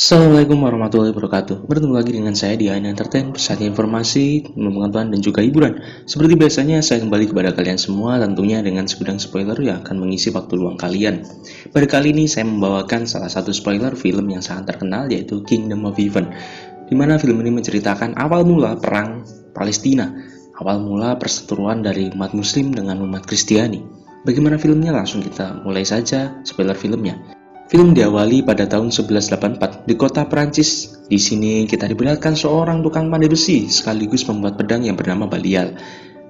Assalamualaikum warahmatullahi wabarakatuh. Bertemu lagi dengan saya di AN Entertain, pusat informasi, pengetahuan dan juga hiburan. Seperti biasanya, saya kembali kepada kalian semua tentunya dengan segudang spoiler yang akan mengisi waktu luang kalian. Pada kali ini saya membawakan salah satu spoiler film yang sangat terkenal, yaitu Kingdom of Heaven, di mana film ini menceritakan awal mula perang Palestina, awal mula perseteruan dari umat Muslim dengan umat Kristiani. Bagaimana filmnya? Langsung kita mulai saja spoiler filmnya. Film diawali pada tahun 1184 di kota Perancis. Di sini kita diperlihatkan seorang tukang pandai besi sekaligus pembuat pedang yang bernama Belial.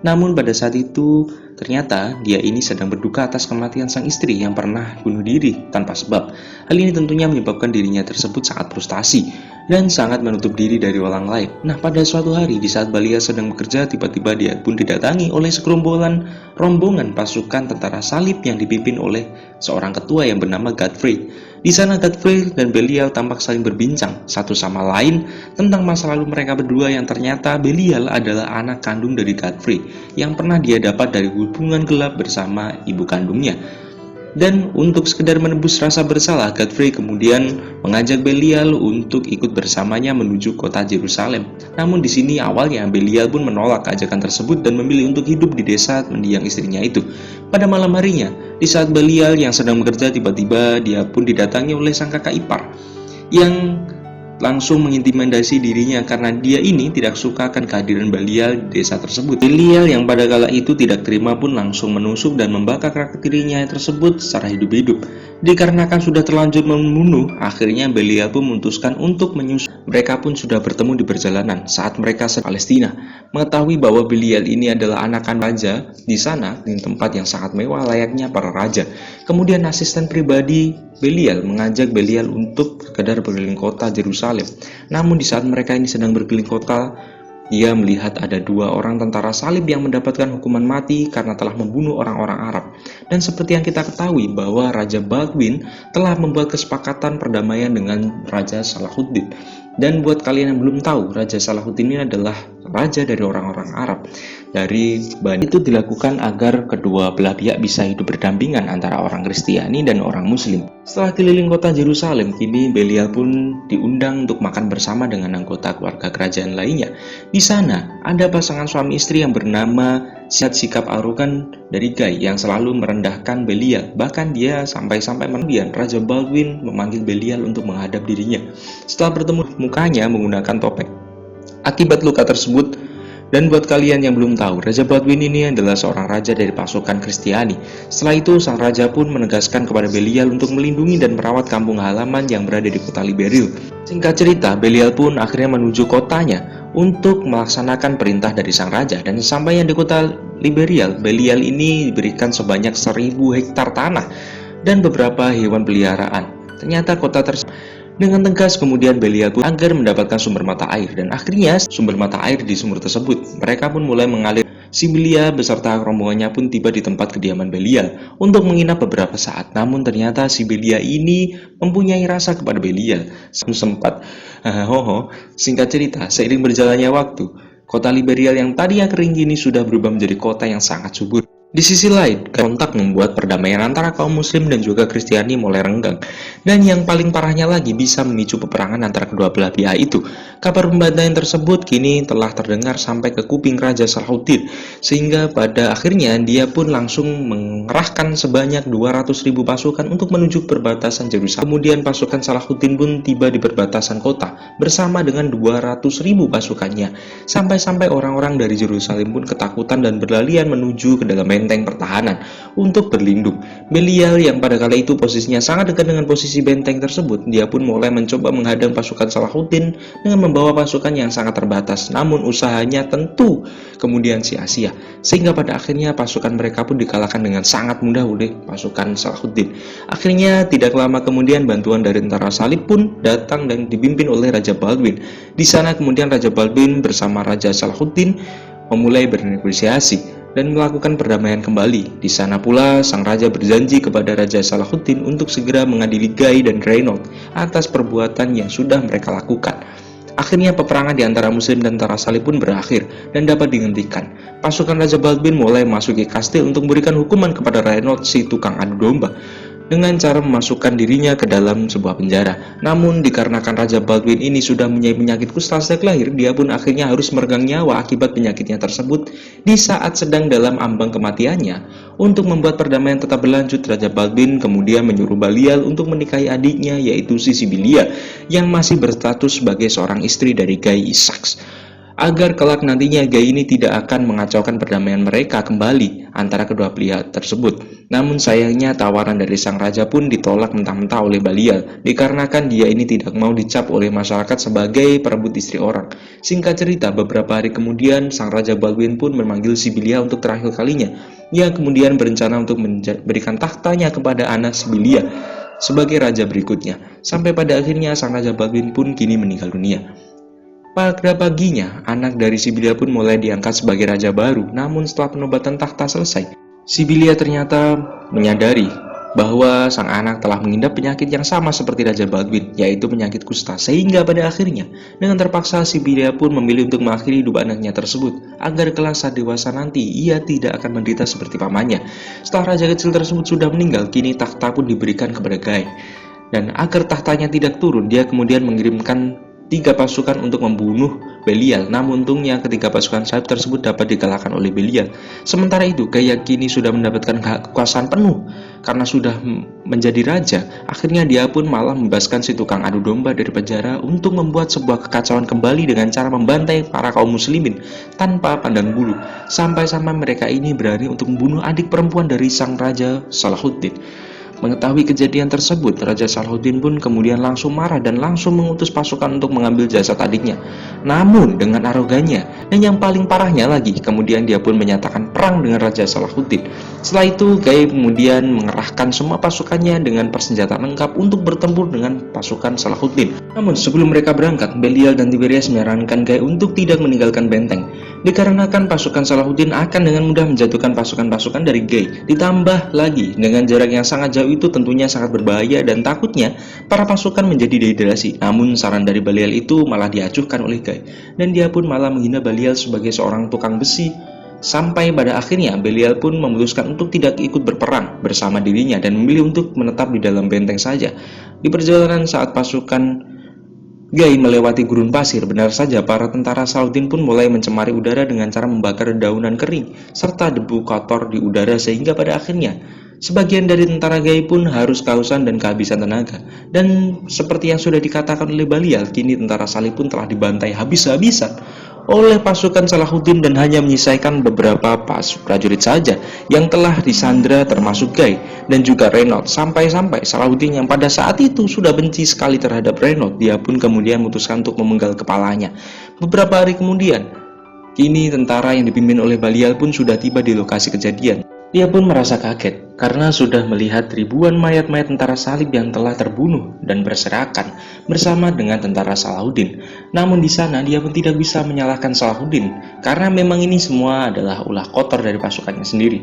Namun pada saat itu ternyata dia ini sedang berduka atas kematian sang istri yang pernah bunuh diri tanpa sebab. Hal ini tentunya menyebabkan dirinya tersebut sangat frustasi dan sangat menutup diri dari orang lain. Nah, pada suatu hari di saat Belial sedang bekerja, tiba-tiba dia pun didatangi oleh segerombolan rombongan pasukan tentara salib yang dipimpin oleh seorang ketua yang bernama Godfrey. Di sana Godfrey dan Belial tampak saling berbincang satu sama lain tentang masa lalu mereka berdua, yang ternyata Belial adalah anak kandung dari Godfrey yang pernah dia dapat dari hubungan gelap bersama ibu kandungnya. Dan untuk sekedar menebus rasa bersalah, Godfrey kemudian mengajak Belial untuk ikut bersamanya menuju kota Yerusalem. Namun di sini awalnya Belial pun menolak ajakan tersebut dan memilih untuk hidup di desa mendiang istrinya itu. Pada malam harinya, di saat Belial yang sedang bekerja, tiba-tiba dia pun didatangi oleh sang kakak ipar yang langsung mengintimidasi dirinya karena dia ini tidak suka akan kehadiran Belial di desa tersebut. Belial yang pada kala itu tidak terima pun langsung menusuk dan membakar kakak tirinya tersebut secara hidup-hidup. Dikarenakan sudah terlanjur membunuh, akhirnya Belial pun memutuskan untuk menyusul. Mereka pun sudah bertemu di perjalanan saat mereka ke Palestina. Mengetahui bahwa Belial ini adalah anakan raja di sana, di tempat yang sangat mewah layaknya para raja. Kemudian asisten pribadi Belial mengajak Belial untuk sekedar berkeliling kota Yerusalem. Namun di saat mereka ini sedang berkeliling kota, dia melihat ada dua orang tentara salib yang mendapatkan hukuman mati karena telah membunuh orang-orang Arab. Dan seperti yang kita ketahui bahwa Raja Baldwin telah membuat kesepakatan perdamaian dengan Raja Salahuddin. Dan buat kalian yang belum tahu, Raja Salahuddin ini adalah raja dari orang-orang Arab. Dari Bani itu dilakukan agar kedua belah pihak bisa hidup berdampingan antara orang Kristiani dan orang Muslim. Setelah keliling kota Yerusalem, kini Belial pun diundang untuk makan bersama dengan anggota keluarga kerajaan lainnya. Di sana ada pasangan suami istri yang bernama sikap arogan dari Guy yang selalu merendahkan Belial. Bahkan dia sampai-sampai kemudian Raja Baldwin memanggil Belial untuk menghadap dirinya. Setelah bertemu, mukanya menggunakan topeng. Akibat luka tersebut, dan buat kalian yang belum tahu, Raja Baldwin ini adalah seorang raja dari pasukan Kristiani. Setelah itu, sang raja pun menegaskan kepada Belial untuk melindungi dan merawat kampung halaman yang berada di kota Liberil. Singkat cerita, Belial pun akhirnya menuju kotanya untuk melaksanakan perintah dari sang raja. Dan sampainya di kota Liberil, Belial ini diberikan sebanyak 1000 hektar tanah dan beberapa hewan peliharaan. Ternyata kota tersebut dengan tegas kemudian Belial pun agar mendapatkan sumber mata air, dan akhirnya sumber mata air di sumur tersebut. Mereka pun mulai mengalir. Si Belial beserta rombongannya pun tiba di tempat kediaman Belial untuk menginap beberapa saat. Namun ternyata si Belial ini mempunyai rasa kepada Belial. Sempat singkat cerita, seiring berjalannya waktu, kota Liberil yang tadinya kering kini sudah berubah menjadi kota yang sangat subur. Di sisi lain, kontak membuat perdamaian antara kaum Muslim dan juga Kristiani mulai renggang. Dan yang paling parahnya lagi, bisa memicu peperangan antara kedua belah pihak itu. Kabar pembantaian tersebut kini telah terdengar sampai ke kuping Raja Salahuddin, sehingga pada akhirnya dia pun langsung mengerahkan sebanyak 200.000 pasukan untuk menuju perbatasan Yerusalem. Kemudian pasukan Salahuddin pun tiba di perbatasan kota bersama dengan 200.000 pasukannya. Sampai-sampai orang-orang dari Yerusalem pun ketakutan dan berlarian menuju ke dalam benteng pertahanan untuk berlindung. Belial yang pada kala itu posisinya sangat dekat dengan posisi benteng tersebut, dia pun mulai mencoba menghadang pasukan Salahuddin dengan membawa pasukan yang sangat terbatas. Namun usahanya tentu kemudian sia-sia, sehingga pada akhirnya pasukan mereka pun dikalahkan dengan sangat mudah oleh pasukan Salahuddin. Akhirnya tidak lama kemudian bantuan dari tentara salib pun datang dan dipimpin oleh Raja Baldwin. Di sana kemudian Raja Baldwin bersama Raja Salahuddin memulai bernegosiasi dan melakukan perdamaian kembali. Di sana pula sang raja berjanji kepada Raja Salahuddin untuk segera mengadili Guy dan Reynold atas perbuatan yang sudah mereka lakukan. Akhirnya peperangan di antara Muslim dan tentara salib pun berakhir dan dapat dihentikan. Pasukan Raja Baldwin mulai memasuki kastil untuk memberikan hukuman kepada Reynold, si tukang adu domba. dengan cara memasukkan dirinya ke dalam sebuah penjara. Namun dikarenakan Raja Baldwin ini sudah mempunyai penyakit kusta sejak lahir, dia pun akhirnya harus meregang nyawa akibat penyakitnya tersebut di saat sedang dalam ambang kematiannya. Untuk membuat perdamaian tetap berlanjut, Raja Baldwin kemudian menyuruh Balial untuk menikahi adiknya, yaitu Sibylla, yang masih berstatus sebagai seorang istri dari Guy Isaacs, agar kelak nantinya Guy ini tidak akan mengacaukan perdamaian mereka kembali antara kedua pihak tersebut. Namun sayangnya tawaran dari sang raja pun ditolak mentah-mentah oleh Balial, dikarenakan dia ini tidak mau dicap oleh masyarakat sebagai perebut istri orang. Singkat cerita, beberapa hari kemudian sang Raja Baldwin pun memanggil Sibylla untuk terakhir kalinya. Ia kemudian berencana untuk memberikan tahtanya kepada anak Sibylla sebagai raja berikutnya. Sampai pada akhirnya sang Raja Baldwin pun kini meninggal dunia. Pada paginya, anak dari Sibylla pun mulai diangkat sebagai raja baru. Namun setelah penobatan tahta selesai, Sibylla ternyata menyadari bahwa sang anak telah mengidap penyakit yang sama seperti Raja Baldwin, yaitu penyakit kusta. Sehingga pada akhirnya, dengan terpaksa Sibylla pun memilih untuk mengakhiri hidup anaknya tersebut, agar kelak saat dewasa nanti ia tidak akan menderita seperti pamannya. Setelah raja kecil tersebut sudah meninggal, kini takhta pun diberikan kepada Guy. Dan agar tahtanya tidak turun, dia kemudian mengirimkan 3 pasukan untuk membunuh Belial. Namun untungnya ketiga pasukan salib tersebut dapat dikalahkan oleh Belial. Sementara itu, Guy kini sudah mendapatkan kekuasaan penuh karena sudah menjadi raja. Akhirnya dia pun malah membebaskan si tukang adu domba dari penjara untuk membuat sebuah kekacauan kembali dengan cara membantai para kaum muslimin tanpa pandang bulu, sampai-sampai mereka ini berani untuk membunuh adik perempuan dari sang raja Salahuddin. Mengetahui kejadian tersebut, Raja Salahuddin pun kemudian langsung marah dan langsung mengutus pasukan untuk mengambil jasad adiknya. Namun dengan arogannya, dan yang paling parahnya lagi, kemudian dia pun menyatakan perang dengan Raja Salahuddin. Setelah itu, Guy kemudian mengerahkan semua pasukannya dengan persenjataan lengkap untuk bertempur dengan pasukan Salahuddin. Namun sebelum mereka berangkat, Belial dan Tiberias menyarankan Guy untuk tidak meninggalkan benteng, dikarenakan pasukan Salahuddin akan dengan mudah menjatuhkan pasukan-pasukan dari Guy. Ditambah lagi dengan jarak yang sangat jauh itu tentunya sangat berbahaya dan takutnya para pasukan menjadi dehidrasi. Namun saran dari Belial itu malah diacuhkan oleh Guy, dan dia pun malah menghina Belial sebagai seorang tukang besi. Sampai pada akhirnya Belial pun memutuskan untuk tidak ikut berperang bersama dirinya dan memilih untuk menetap di dalam benteng saja. Di perjalanan saat pasukan Guy melewati gurun pasir, benar saja para tentara Salahuddin pun mulai mencemari udara dengan cara membakar dedaunan kering serta debu kotor di udara, sehingga pada akhirnya sebagian dari tentara Guy pun harus kehausan dan kehabisan tenaga. Dan seperti yang sudah dikatakan oleh Belial, kini tentara salib pun telah dibantai habis-habisan oleh pasukan Salahuddin dan hanya menyisakan beberapa prajurit saja yang telah disandra, termasuk Guy dan juga Renaud. Sampai-sampai Salahuddin yang pada saat itu sudah benci sekali terhadap Renaud, dia pun kemudian memutuskan untuk memenggal kepalanya. Beberapa hari kemudian, kini tentara yang dipimpin oleh Belial pun sudah tiba di lokasi kejadian. Dia pun merasa kaget karena sudah melihat ribuan mayat-mayat tentara salib yang telah terbunuh dan berserakan bersama dengan tentara Salahuddin. Namun di sana dia pun tidak bisa menyalahkan Salahuddin karena memang ini semua adalah ulah kotor dari pasukannya sendiri.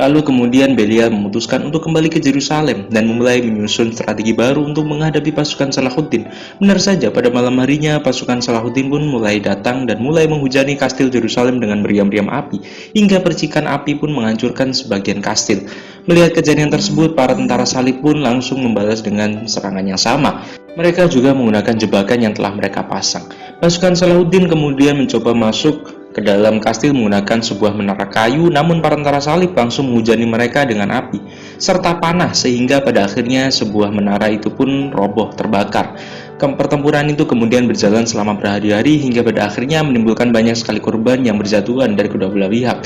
Lalu kemudian Belial memutuskan untuk kembali ke Yerusalem dan memulai menyusun strategi baru untuk menghadapi pasukan Salahuddin. Benar saja, pada malam harinya pasukan Salahuddin pun mulai datang dan mulai menghujani kastil Yerusalem dengan meriam-riam api, hingga percikan api pun menghancurkan sebagian kastil. Melihat kejadian tersebut, para tentara salib pun langsung membalas dengan serangan yang sama. Mereka juga menggunakan jebakan yang telah mereka pasang. Pasukan Salahuddin kemudian mencoba masuk ke dalam kastil menggunakan sebuah menara kayu, namun para tentara salib langsung menghujani mereka dengan api serta panah, sehingga pada akhirnya sebuah menara itu pun roboh terbakar. Pertempuran itu kemudian berjalan selama berhari-hari hingga pada akhirnya menimbulkan banyak sekali korban yang berjatuhan dari kedua belah pihak.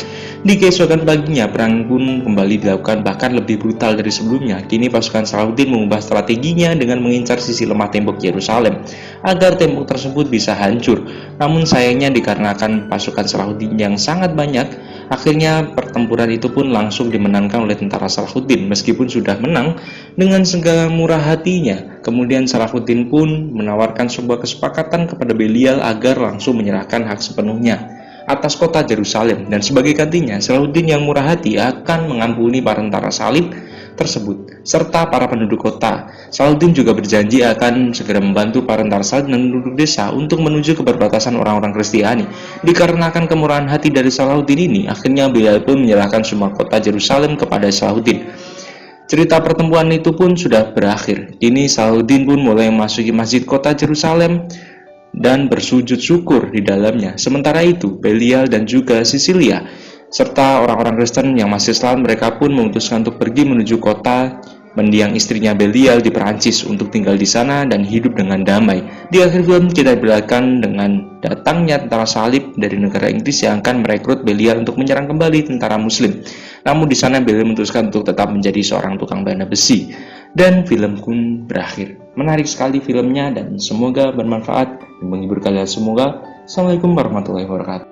Di keesokan paginya, perang pun kembali dilakukan, bahkan lebih brutal dari sebelumnya. Kini pasukan Salahuddin mengubah strateginya dengan mengincar sisi lemah tembok Yerusalem agar tembok tersebut bisa hancur. Namun sayangnya dikarenakan pasukan Salahuddin yang sangat banyak, akhirnya pertempuran itu pun langsung dimenangkan oleh tentara Salahuddin. Meskipun sudah menang dengan segala murah hatinya, kemudian Salahuddin pun menawarkan sebuah kesepakatan kepada Belial agar langsung menyerahkan hak sepenuhnya atas kota Yerusalem, dan sebagai gantinya Salahuddin yang murah hati akan mengampuni para tentara salib tersebut serta para penduduk kota. Salahuddin juga berjanji akan segera membantu para tentara salib dan penduduk desa untuk menuju ke perbatasan orang-orang Kristiani. Dikarenakan kemurahan hati dari Salahuddin ini, akhirnya Belial pun menyerahkan semua kota Yerusalem kepada Salahuddin. Cerita pertemuan itu pun sudah berakhir. Kini Salahuddin pun mulai memasuki masjid kota Yerusalem dan bersujud syukur di dalamnya. Sementara itu, Belial dan juga Sisilia serta orang-orang Kristen yang masih selamat, mereka pun memutuskan untuk pergi menuju kota mendiang istrinya Belial di Perancis untuk tinggal di sana dan hidup dengan damai. Di akhir film kita diperlihatkan dengan datangnya tentara salib dari negara Inggris yang akan merekrut Belial untuk menyerang kembali tentara Muslim. Namun di sana Belial memutuskan untuk tetap menjadi seorang tukang bana besi. Dan film pun berakhir. Menarik sekali filmnya dan semoga bermanfaat dan menghibur kalian semoga. Assalamualaikum warahmatullahi wabarakatuh.